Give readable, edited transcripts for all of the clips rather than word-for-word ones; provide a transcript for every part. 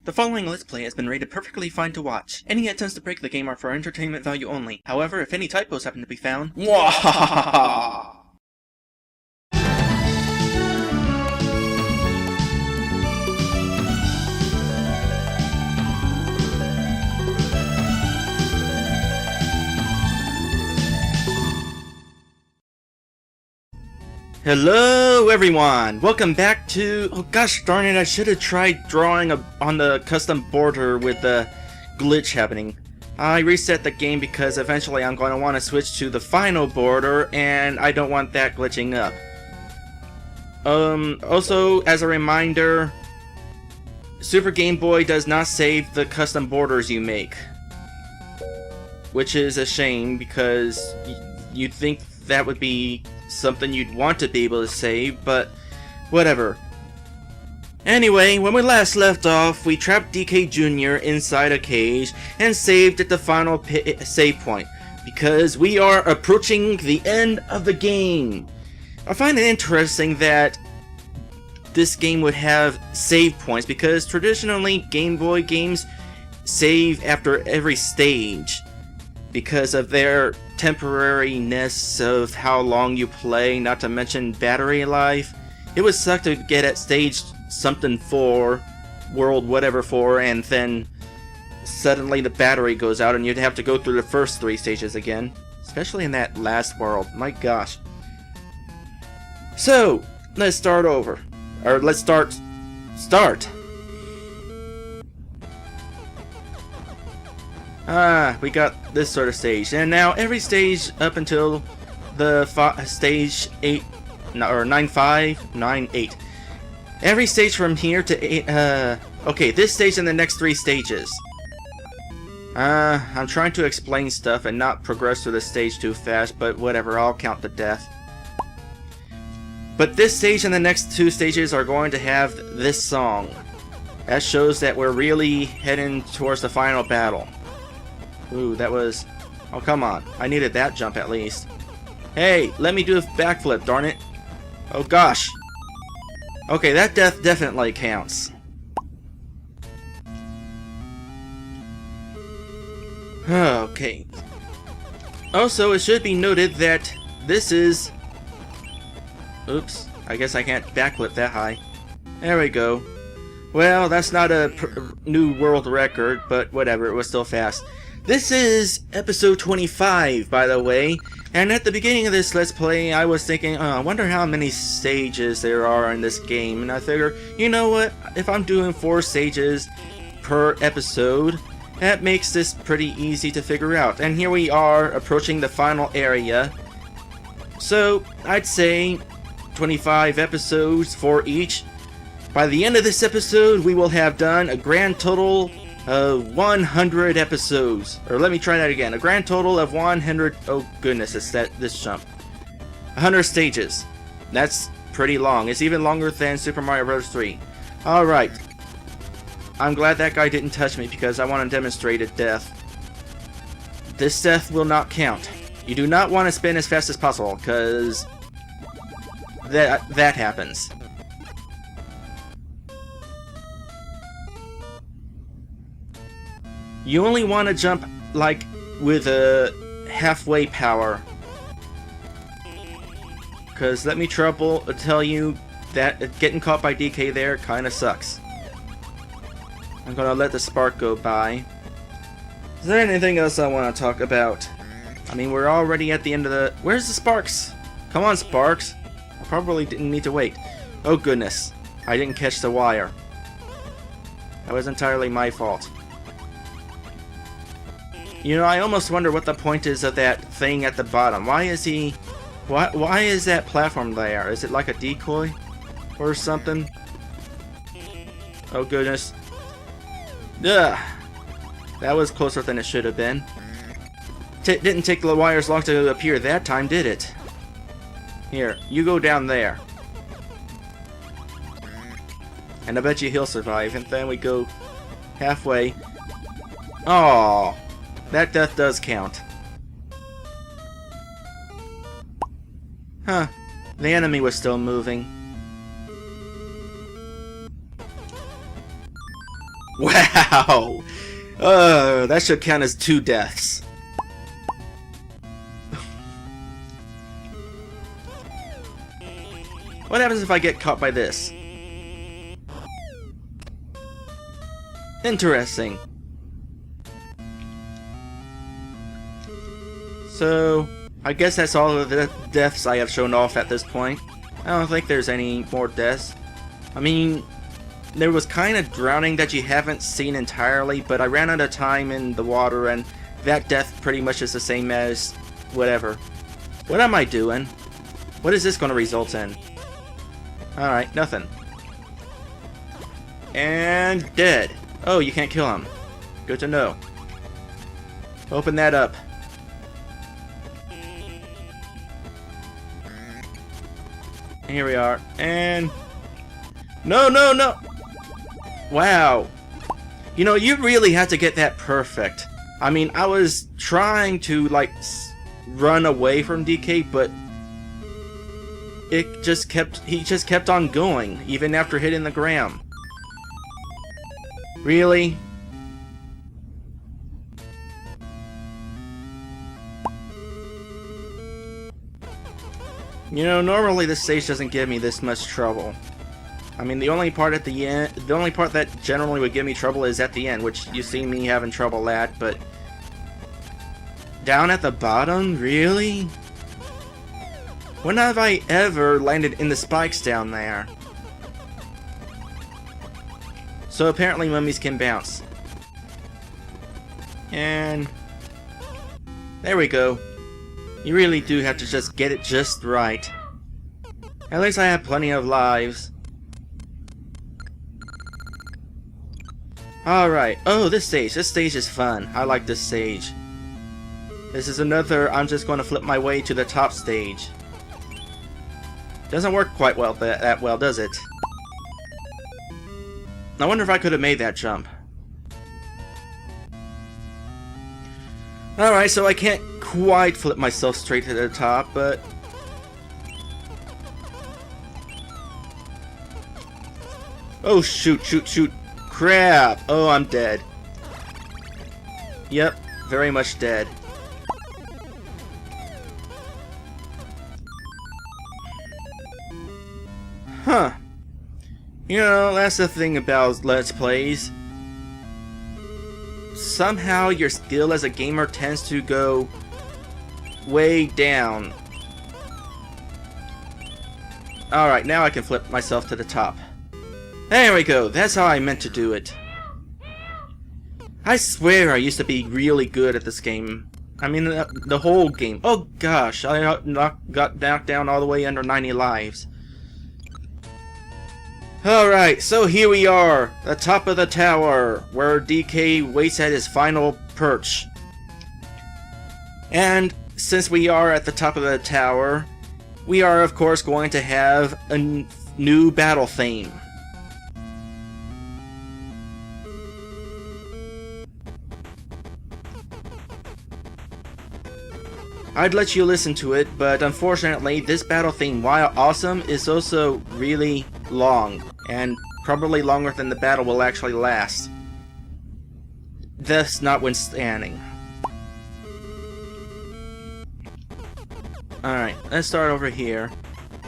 The following Let's Play has been rated perfectly fine to watch. Any attempts to break the game are for entertainment value only. However, if any typos happen to be found, Mwahaha! Hello everyone! Welcome back to... Oh gosh darn it, I should have tried drawing on the custom border with the glitch happening. I reset the game because eventually I'm going to want to switch to the final border and I don't want that glitching up. Also, as a reminder, Super Game Boy does not save the custom borders you make. Which is a shame because you'd think that would be something you'd want to be able to save, but whatever. Anyway, when we last left off, we trapped DK Jr. inside a cage and saved at the final save point, because we are approaching the end of the game. I find it interesting that this game would have save points, because traditionally Game Boy games save after every stage, because of their temporariness of how long you play, not to mention battery life. It would suck to get at stage something 4, world whatever 4, and then suddenly the battery goes out and you'd have to go through the first 3 stages again. Especially in that last world, my gosh. So, let's start over. Or let's start. We got this sort of stage, and now every stage up until the stage 8, or 9.8. Every stage from here to 8, okay, this stage and the next 3 stages. I'm trying to explain stuff and not progress through the stage too fast, but whatever, I'll count to death. But this stage and the next 2 stages are going to have this song. That shows that we're really heading towards the final battle. Ooh, that was... Oh, come on. I needed that jump at least. Hey, let me do a backflip, darn it. Oh, gosh. Okay, that death definitely counts. Okay. Also, it should be noted that this is... Oops, I guess I can't backflip that high. There we go. Well, that's not a new world record, but whatever, it was still fast. This is episode 25, by the way, and at the beginning of this Let's Play, I was thinking, I wonder how many stages there are in this game, and I figured, you know what, if I'm doing 4 stages per episode, that makes this pretty easy to figure out. And here we are, approaching the final area, so I'd say 25 episodes for each. By the end of this episode, we will have done a grand total of 100 episodes. Or let me try that again. A grand total of 100... Oh goodness, it's this jump. 100 stages. That's pretty long. It's even longer than Super Mario Bros. 3. Alright. I'm glad that guy didn't touch me because I want to demonstrate a death. This death will not count. You do not want to spin as fast as possible because that happens. You only want to jump, like, with a halfway power. Because let me tell you that getting caught by DK there kinda sucks. I'm gonna let the spark go by. Is there anything else I want to talk about? I mean, we're already at the end of the... Where's the sparks? Come on, sparks. I probably didn't need to wait. Oh goodness. I didn't catch the wire. That was entirely my fault. You know, I almost wonder what the point is of that thing at the bottom. Why is that platform there? Is it like a decoy? Or something? Oh goodness. Ugh. That was closer than it should have been. Didn't take the wires long to appear that time, did it? Here, you go down there. And I bet you he'll survive. And then we go halfway. Oh. That death does count. Huh. The enemy was still moving. Wow! That should count as 2 deaths. What happens if I get caught by this? Interesting. So, I guess that's all of the deaths I have shown off at this point. I don't think there's any more deaths. I mean, there was kind of drowning that you haven't seen entirely, but I ran out of time in the water, and that death pretty much is the same as whatever. What am I doing? What is this going to result in? Alright, nothing. And dead. Oh, you can't kill him. Good to know. Open that up. Here we are. And... No, no, no! Wow. You know, you really had to get that perfect. I mean, I was trying to, like, run away from DK, but... he just kept on going, even after hitting the ground. Really? You know, normally this stage doesn't give me this much trouble. I mean, the only part at the end, the only part that generally would give me trouble is at the end, which you see me having trouble at, but... down at the bottom? Really? When have I ever landed in the spikes down there? So apparently mummies can bounce. And... there we go. You really do have to just get it just right. At least I have plenty of lives. Alright. Oh, this stage. This stage is fun. I like this stage. This is another, I'm just going to flip my way to the top stage. Doesn't work quite well that well, does it? I wonder if I could have made that jump. Alright, so I can't quite flip myself straight to the top, but... oh, shoot, shoot, shoot. Crap! Oh, I'm dead. Yep, very much dead. Huh. You know, that's the thing about Let's Plays. Somehow your skill as a gamer tends to go way down. Alright, now I can flip myself to the top. There we go, that's how I meant to do it. I swear I used to be really good at this game. I mean, the whole game. Oh gosh, I got knocked down all the way under 90 lives. Alright, so here we are, the top of the tower, where DK waits at his final perch. And since we are at the top of the tower, we are of course going to have a new battle theme. I'd let you listen to it, but unfortunately this battle theme, while awesome, is also really long, and probably longer than the battle will actually last. This notwithstanding. Alright, let's start over here.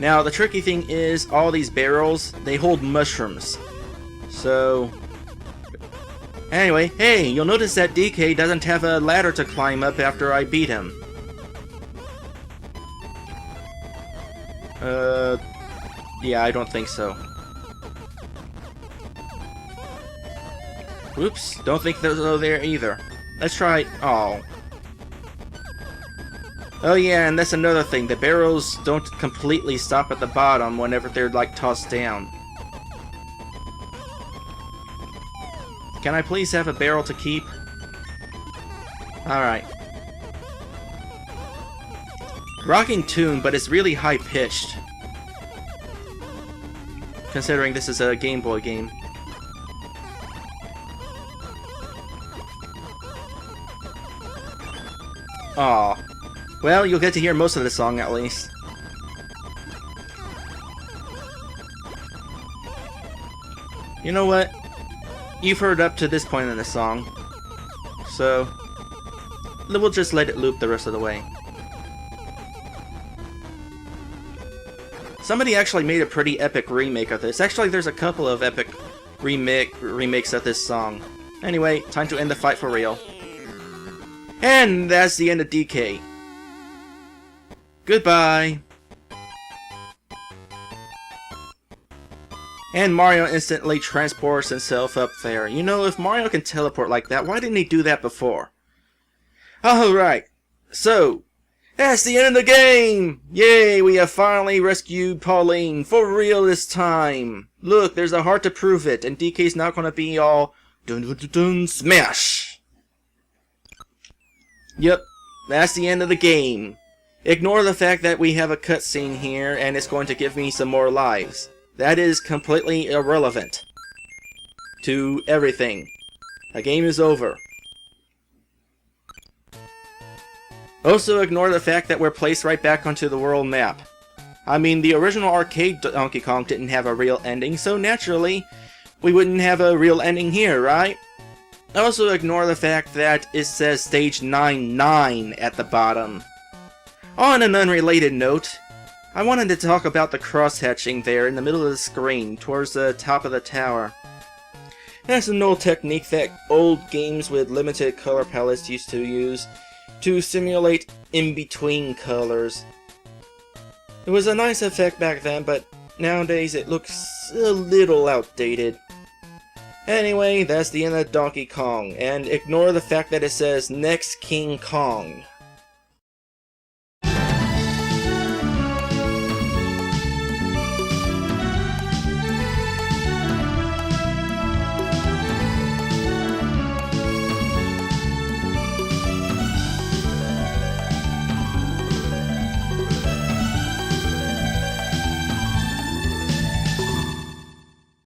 Now, the tricky thing is, all these barrels, they hold mushrooms. So... anyway, hey, you'll notice that DK doesn't have a ladder to climb up after I beat him. Yeah, I don't think so. Oops, don't think they're there either. Let's try... oh. Oh yeah, and that's another thing. The barrels don't completely stop at the bottom whenever they're, like, tossed down. Can I please have a barrel to keep? Alright. Rocking tune, but it's really high-pitched. Considering this is a Game Boy game. Aw. Well, you'll get to hear most of the song at least. You know what? you've heard up to this point in the song. So, we'll just let it loop the rest of the way. Somebody actually made a pretty epic remake of this. Actually, there's a couple of epic remakes of this song. Anyway, time to end the fight for real. And that's the end of DK. Goodbye. And Mario instantly transports himself up there. You know, if Mario can teleport like that, why didn't he do that before? Alright, so, that's the end of the game! Yay, we have finally rescued Pauline, for real this time! Look, there's a heart to prove it, and DK's not gonna be all dun dun dun dun smash! Yep, that's the end of the game. Ignore the fact that we have a cutscene here, and it's going to give me some more lives. That is completely irrelevant to everything. The game is over. Also ignore the fact that we're placed right back onto the world map. I mean, the original arcade Donkey Kong didn't have a real ending, so naturally, we wouldn't have a real ending here, right? Also ignore the fact that it says Stage 9-9 at the bottom. On an unrelated note, I wanted to talk about the cross-hatching there in the middle of the screen, towards the top of the tower. That's an old technique that old games with limited color palettes used to use to simulate in-between colors. It was a nice effect back then, but nowadays it looks a little outdated. Anyway, that's the end of Donkey Kong, and ignore the fact that it says Next King Kong.